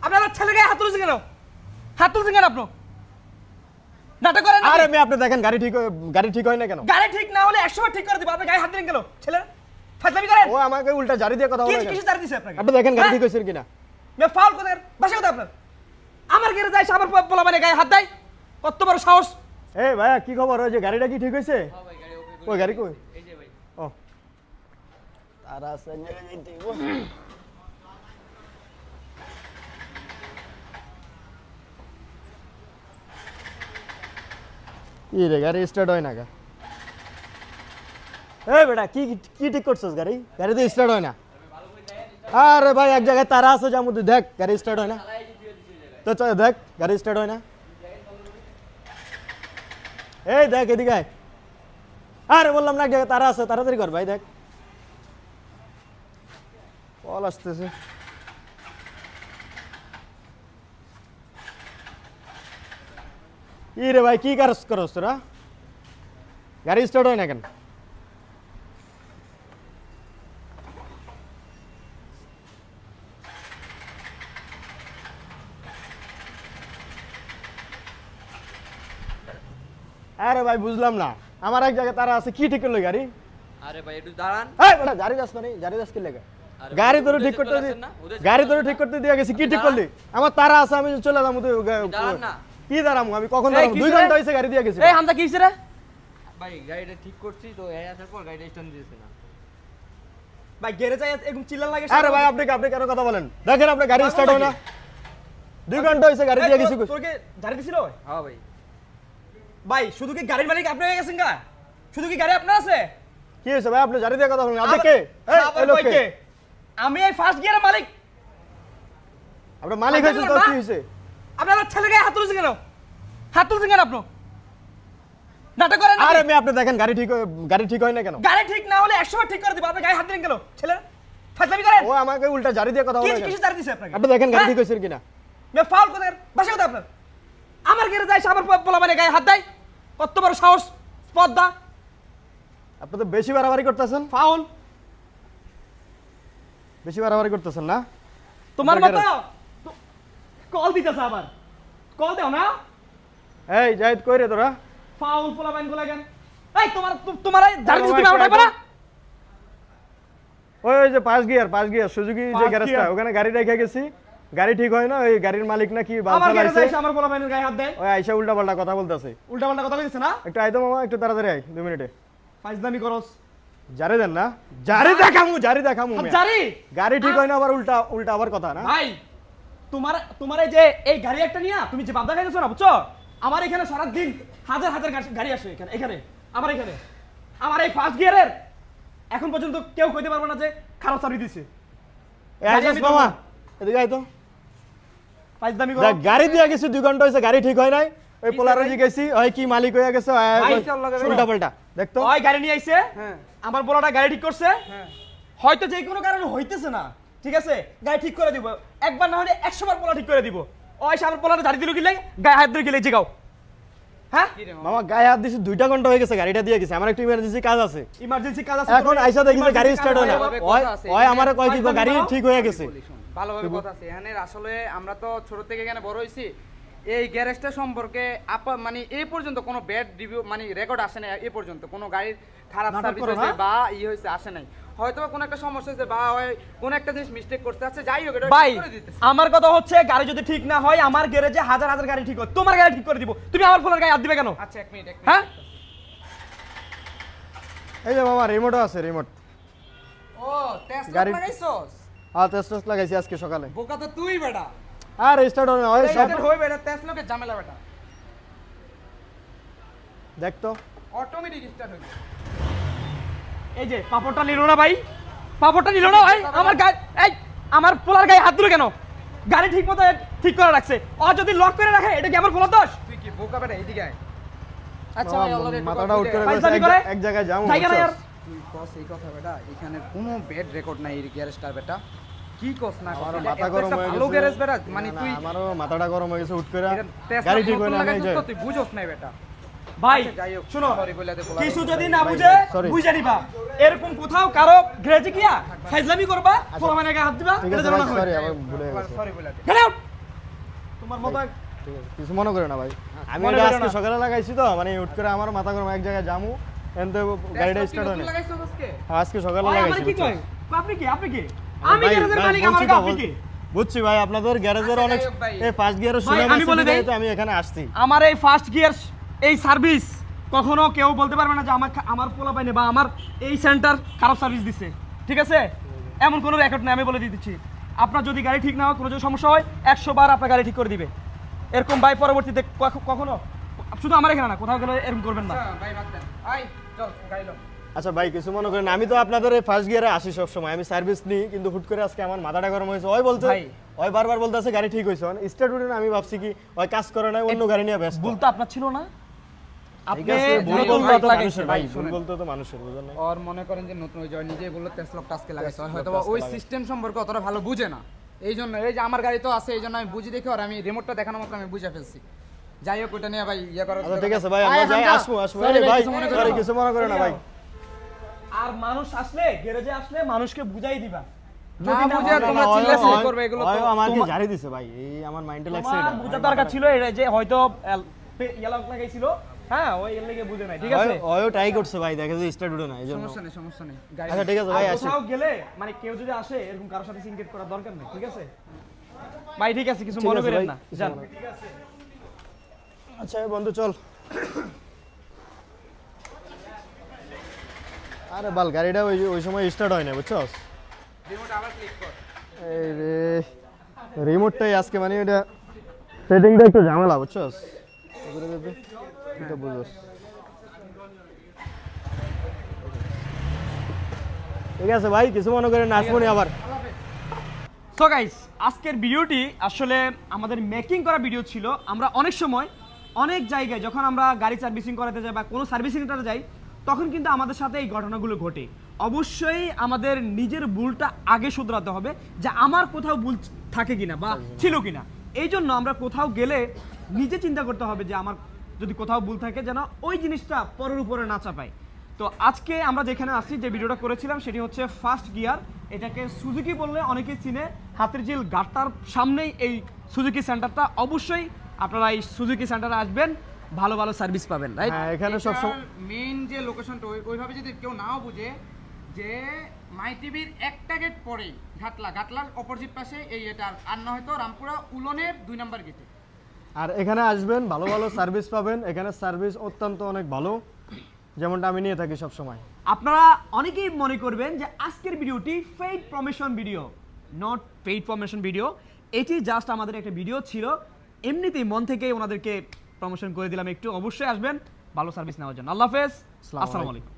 আপনারা ছেলে গায়ে হাত তুলছেন কেন? হাত তুলছেন কেন আপনি? নাটক করেন নাকি? আরে আমি আপনি দেখেন গাড়ি ঠিক হয় না কেন? গাড়ি ঠিক না হলে 100 বার ঠিক করে দিব। আপনি গায়ে হাত দিলেন কেন? ছেলে ফাজলামি করেন। ও আমাকে উল্টা জারি দিয়ে কথা বলে। কিসে জারি দিছে আপনাকে? আপনি দেখেন গাড়ি ঠিক হইছে কিনা? মে ফাউল করে বাসা কথা আপনার। আমার গেরে যায় সাবার পোলা মানে গায়ে হাত দেয়। কত বড় সাহস? এই ভাইয়া কি খবর? ওই যে গাড়িটা কি ঠিক হইছে? হ্যাঁ ভাই গাড়ি ওকে ওই গাড়ি কই? এই যে ভাই ও তারা আছে নিয়ে যাইতে হইব। কি রে গাড়ি স্টার্ট হয় না কা? এই বেটা কি কি ঠিক করছস গাড়ি? গাড়ি তো স্টার্ট হয় না। আরে ভাই এক জায়গায় তারা আছে যা মধ্যে দেখ গাড়ি স্টার্ট হয় না। তো চল দেখ গাড়ি স্টার্ট হয় না। এই দেখ এদিকে আয়। আরে বললাম না এক জায়গায় তারা আছে, তাড়াতাড়ি কর ভাই দেখ। কল আসতেছে। কি রে ভাই কি কাজ করছ তোরা? গাড়ি স্টার্ট হয় না কেন? আরে ভাই বুঝলাম না, আমার এক জায়গায় তারা আছে, কি ঠিক করলো গাড়ি? আরে ভাই একটু দাঁড়ান। এই বেটা জারি দাস মানে জারি দাস কি লাগে? গাড়ি তোর ঠিক করতে দি, গাড়ি তোর ঠিক করতে দিয়া গেছি, কি ঠিক করলি? আমার তারা আছে, আমি চলে যাবো। তুই দাঁড়ান না কি দাঁড়াম? আমি কখন দাঁড়াম? 2 ঘন্টা হইছে গাড়ি দিয়া গেছি। এই হামজা কি হইছে রে? ভাই গাড়িটা ঠিক করছি তো এই আসার পর গাড়িটা স্ট্যান্ড দিয়েছে না। ভাই গেরে যায় এরকম চিল্লান লাগে। আরে ভাই আপনি কেন কথা বলেন? দেখেন আপনি গাড়ি স্টার্ট হয় না। 2 ঘন্টা হইছে গাড়ি দিয়া গেছি। তোকে গাড়ি দিছিল? হ্যাঁ ভাই ভাই শুধু কি গাড়ির মালিক আপনি হয়ে গেছেন গা? শুধু কি গাড়ি আপনার আছে? কি হইছে ভাই? আপনি জারি দিয়া কথা বলেন। আপনি কে? এই লোক কে? আমি এই ফার্স্ট গিয়ারের মালিক। আপনি মালিক হইছেন তো কি হইছে? আপনারা ছেলে গায়ে হাত তুলছেন কেন? হাত তুলছেন কেন আপনি? নাটক করেন নাকি? আরে আমি আপনি দেখেন গাড়ি ঠিক হয় না কেন? গাড়ি ঠিক না হলে 100 বার ঠিক করে দিব। আপনি গায়ে হাত দিলেন কেন? ছেলে ফাজলামি করেন। ও আমাকে উল্টা জারি দিয়ে কথা বলে। কিসে জারি দিছে আপনাকে? আপনি দেখেন গাড়ি ঠিক হইছে কিনা? মে ফাউল করে বাসা কথা আপনার। আমার গেরে যায় সাবার পোলা মানে গায়ে হাত দেয়। কত বড় সাহস? স্পর্ধা। আপনি তো বেশি বাড়াবাড়ি করতেছেন। ফাউল। বেশি বাড়াবাড়ি করতেছেন না? তোমার মতো কল দিতেছে আবার। কল দাও না। এই জাহিদ কই রে তোরা? ফাউল পোলা বাইন গোলা কেন? এই তোমার জারি দিছি তুমি উঠাইবা না? ওই যে পাঁচ গিয়ার সুজুকি যে গ্যারেজটা, ওখানে গাড়ি রেখে গেছি। গাড়ি ঠিক হয় না, ওই গাড়ির মালিক নাকি বাল আমার গেরে চালাইছে। যায় আমার পোলা বাইনের গায়ে হাত দেয়। ওই আইসা উল্টা পাল্টা কথা বলতেছে। উল্টা পাল্টা কথা কইতেছে না? একটু আইতো মামা, একটু তাড়াতাড়ি আই, 2 মিনিটে। ফাজলামি করস। জারি দেন না? জারি দেখামু মিয়া। জারি গাড়ি ঠিক হয় না আবার উল্টা আবার কথা না? ভাই তোমার এই যে এই গাড়ি একটা নিয়া তুমি যে বাদা খাইছো না বুঝছো? আমার এখানে সারা দিন হাজার গাড়ি আসে এখানে আমার এই ফার্স্ট গিয়ারের এখন পর্যন্ত কেউ কইতে পারবে না যে খারাপ সার্ভিস দিছে। এই আইসাস মামা, এদিকে আইতো। ফাজলামি করো। দেখ গাড়ি দিয়া গেছি, 2 ঘন্টা হইছে গাড়ি ঠিক হয় নাই। ওই পোলারজি গেছি, ওই কি মালিক হইয়া গেছে, উল্টা পাল্টা দেখ তো। ওই গাড়ি নিয়ে আইছে, হ্যাঁ আমার বড়টা গাড়ি ঠিক করছে। হ্যাঁ হয়তো যে কোনো কারণে হইতেছে না, ঠিক আছে, গাড়ি ঠিক করে দিব। একবার না হলে 100 বার পোলা ঠিক করে দিব। ওই আমার পোলাটা ঝাড়ি দিল কি লাগে, গায়ে হাত ধরে গেলে জিগাও। হ্যাঁ কি রে মামা? মামা গায়ে হাত দিছি, 2টা ঘন্টা হয়ে গেছে গাড়িটা দিয়ে গেছে। আমার একটু ইমার্জেন্সি কাজ আছে। ইমার্জেন্সি কাজ আছে। এখন আইসা দেখি যে গাড়ি স্টার্ট হয় না। ওই আমারে কয় কি গাড়ি ঠিক হয়ে গেছে। ভালোভাবে কথা আছে এখানে। আসলে আমরা তো ছোট থেকে এখানে বড় হইছি, এই গ্যারেজটা সম্পর্কে মানে এই পর্যন্ত কোনো ব্যাড রিভিউ মানে রেকর্ড আসে না। এই পর্যন্ত কোনো গাড়ির খারাপ সার্ভিস হয়েছে বা হয়েছে আসে নাই। হয়তো কোনো একটা সমস্যা হয়েছে বা কোনো একটা জিনিস মিস্টেক করতে আছে, যাই হোক এটা ভাই ঠিক করে দিতেছে। আমার কথা হচ্ছে গাড়ি যদি ঠিক না হয়, আমার গ্যারেজে হাজার গাড়ি ঠিক হয়, তোমার গাড়ি ঠিক করে দিব। তুমি আমার ফোনের গায়ে হাত দিবে কেন? আচ্ছা এক মিনিট হ্যাঁ এই যে মামা রিমোটও আছে, রিমোট। ও টেস্ট গাড়ি- লাগাইছস? হ্যাঁ টেস্ট লাগাইছি আজকে সকালে। বোকা তো তুই বেটা। আর স্টার্ট হয় না। ওই সব এটা হই বেটা, টেস্ট লোকে ঝামেলা বেটা। দেখ তো। অটোমেটিক স্টার্ট হইছে। এই যে পাপড়টা নিল না ভাই, পাপড়টা নিল না ভাই। আমার গায়ে এই আমার পোলার গায়ে হাত দিল কেন? গাড়ি ঠিক মতো ঠিক করে রাখছে। ও যদি লক করে রাখে এটা কি আমার পোলার দোষ? তুই কি বোকা বেটা? এইদিকে আয়। আচ্ছা মামা, ভাই অলরেডি মাথাটা উঠ করে ভাই, গেছে, জানি করে? এক জায়গায় যাবো। জায়গা নাই আর। তুই কস এই কথা বেটা, এখানে কোনো ব্যাড রেকর্ড নাই এই গ্যারেজটার বেটা। কি কস না কস? আমারও এটা মাথা এত গরম একটা হয়ে ভালো গেছে। গ্যারেজ বেটা, মানে না, তুই আমারও মাথাটা গরম হয়ে গেছে উঠ করে। এটা টেস্ট গাড়ি ঠিক হয় না, আমি লাগাইছিস যাই। তো তুই বুঝোস নাই বেটা। ভাই আচ্ছা, যাই হোক, শুনো, sorry বলে দে পোলা। কিছু যদি না বুঝে sorry। বুঝে নিবা। এরকম কোথাও কারো গ্যারেজে গিয়া ফাইজলামি করবা, পোলা মানে গায়ে হাত দিবা, ঠিক এটা আছে যেন না ভাই, হয়। সরি, আমার ভুলে গেছে। সরি বলে দে। Get out! তোমার মতো ঠিক আছে কিছু মনে করে না ভাই আমি মনে এটা করো আজকে না। সকালে লাগাইছি তো মানে হুট করে আমার মাথা গরম এক জায়গায় যামু এনতে গাড়িটা স্টার্ট হয় না লাগাইছো আজকে? আজকে সকালে ভাই, আমার লাগাইছি কি বুঝছো? কয় আপনি কি আমি ভাই, গ্যারেজের ভাই, মালিক বলছি আমার তো, আপনি কি বুঝছি ভাই আপনাদের গ্যারেজের আচ্ছা, অনেক যাই হোক ভাই। এই ফার্স্ট গিয়ারের ভাই, সুনাম আমি আছে বলে দেই। দেখে তো আমি এখানে আসছি আমার এই ফার্স্ট গিয়ার এই সার্ভিস কখনো কেউ বলতে পারবে না যে আমার পোলা পাইনি বা আমার এই সেন্টার খারাপ সার্ভিস দিচ্ছে ঠিক আছে এমন কোনো রেকর্ড নেই আমি বলে দিয়ে দিচ্ছি আপনার যদি গাড়ি ঠিক না হয় কোনো যদি সমস্যা হয় 100 বার আপনার গাড়ি ঠিক করে দিবে এরকম ভাই পরবর্তীতে কখনো শুধু আমার এখানে না কোথাও গেলে এরকম করবেন না আচ্ছা, ভাই বাদ দেন। আই, চল, গাড়ি লো। আচ্ছা ভাই কিছু মনে করেন আমি তো আপনাদের এই ফার্স্ট গিয়ারে আসি সব সময় আমি সার্ভিস নিই কিন্তু হুট করে আজকে আমার মাথাটা গরম হয়েছে ওই বলছে ভাই। ওই বারবার বলতেছে গাড়ি ঠিক হয়েছে স্টার্ট উঠে না আমি ভাবছি কি ওই কাজ করে না অন্য গাড়ি নিয়ে ব্যস্ত ভুল তো আপনার ছিল না ঠিক আপনি আছে ভুল নতুন বলতে লক তো লাগাইছেন মানুষের ভাই ভাই, ভুল শোনেন। বলতে তো মানুষের বুঝেন না ওর মনে করেন যে নতুন ওই যে নিজেই বললো টেসলকটা আজকে লাগাইছে ওর হয়তো বা আজকে ওই লাগাইছে। সিস্টেম সম্পর্কে অতটা ভালো বুঝে না এই জন্য এই যে আমার গাড়ি তো আছে এই জন্য আমি বুঝি দেখে আর আমি রিমোটটা দেখানোর মতো আমি বুঝে ফেলছি যাই হোক ওটা নিয়ে ভাই ইয়ে করার আচ্ছা ঠিক আছে ভাই আয়, আমরা এখন যাই যা। আসবো Sorry এই ভাই কিছু মনে করো সরি না। কিছু মনে করে না ভাই আর মানুষ আসলে গ্যারেজে আসলে মানুষকে বুঝাই দিবা না যদি না বুঝে ভালো তোমরা লাগে, চিল্লাচিল্লি করবে এগুলো তো আমাকে তোমার- জারি দিছে ভাই এই আমার মাইন্ডে লাগছে তোমার এটা বুঝা দরকার ছিল এটা যে হয়তো ইয়ালক লাগাইছিল হ্যাঁ ওই এর লেগে বুঝে নাই ঠিক আছে ওইও ট্রাই করছে ভাই দেখে যে স্টার্ট উঠে না এই জন্য সমস্যা নেই গাড়ি আচ্ছা ঠিক আছে আর ভাই আসি কোথাও গেলে মানে কেউ যদি আসে এরকম কারোর সাথে সিনকেট করার দরকার নেই ঠিক আছে ভাই ঠিক আছে কিছু ঠিক মনে আছে করেন ভাই, না কিছু যান মনে- আচ্ছা বন্ধু চল আরে বাল গাড়িটা ওই সময় স্টার্ট হয় না বুঝছস রিমোট আবার ক্লিক কর এই রে রিমোটটাই আজকে মানে এটা সেটিংটা একটু ঝামেলা বুঝছস এগুলো দেখবে এটা বুঝছস ঠিক আছে ভাই কিছু মনে করেন না আসবো নি আবার সো গাইস আজকের ভিডিওটি আসলে আমাদের মেকিং করা ভিডিও ছিল আমরা অনেক সময় অনেক জায়গায় যখন আমরা গাড়ি সার্ভিসিং করাতে যাই বা কোনো সার্ভিসিং করাতে যাই তখন কিন্তু আমাদের সাথে এই ঘটনাগুলো ঘটে অবশ্যই আমাদের নিজের ভুলটা আগে শুধরাতে হবে যে আমার কোথাও ভুল থাকে কিনা বা ছিল কিনা এই জন্য আমরা কোথাও গেলে নিজে চিন্তা করতে হবে যে আমার যদি কোথাও ভুল থাকে যেন ওই জিনিসটা পরের উপরে না চাপায় তো আজকে আমরা যেখানে আসছি যে ভিডিওটা করেছিলাম সেটি হচ্ছে ফার্স্ট গিয়ার এটাকে সুজুকি বললে অনেকেই চিনে হাতের ঝিল গাট্টার সামনেই এই সুজুকি সেন্টারটা অবশ্যই আপনারা এই সুজুকি সেন্টারে আসবেন ভালো ভালো সার্ভিস পাবেন রাইট হ্যাঁ এখানে সব সময় মেইন যে লোকেশনটা ওইভাবে যদি কেউ নাও বুঝে যে মাই টিভির একটা গেট পরেই ঘাটলার অপোজিট পাশে এই এটা আর না হয়তো রামপুরা উলনের 2 নাম্বার গেটে আর এখানে আসবেন ভালো ভালো সার্ভিস পাবেন এখানে সার্ভিস অত্যন্ত অনেক ভালো যেমনটা আমি নিয়ে থাকি সব সময় আপনারা অনেকেই মনে করবেন যে আজকের ভিডিওটি paid promotion video not paid promotion video এটি জাস্ট আমাদের একটা ভিডিও ছিল এমনিতেই মন থেকেই ওনাদেরকে প্রমোশন করে দিলাম একটু অবশ্যই আসবেন ভালো সার্ভিস নেওয়ার জন্য আল্লাহ হাফেজ আসসালামু আসসালামু আলাইকুম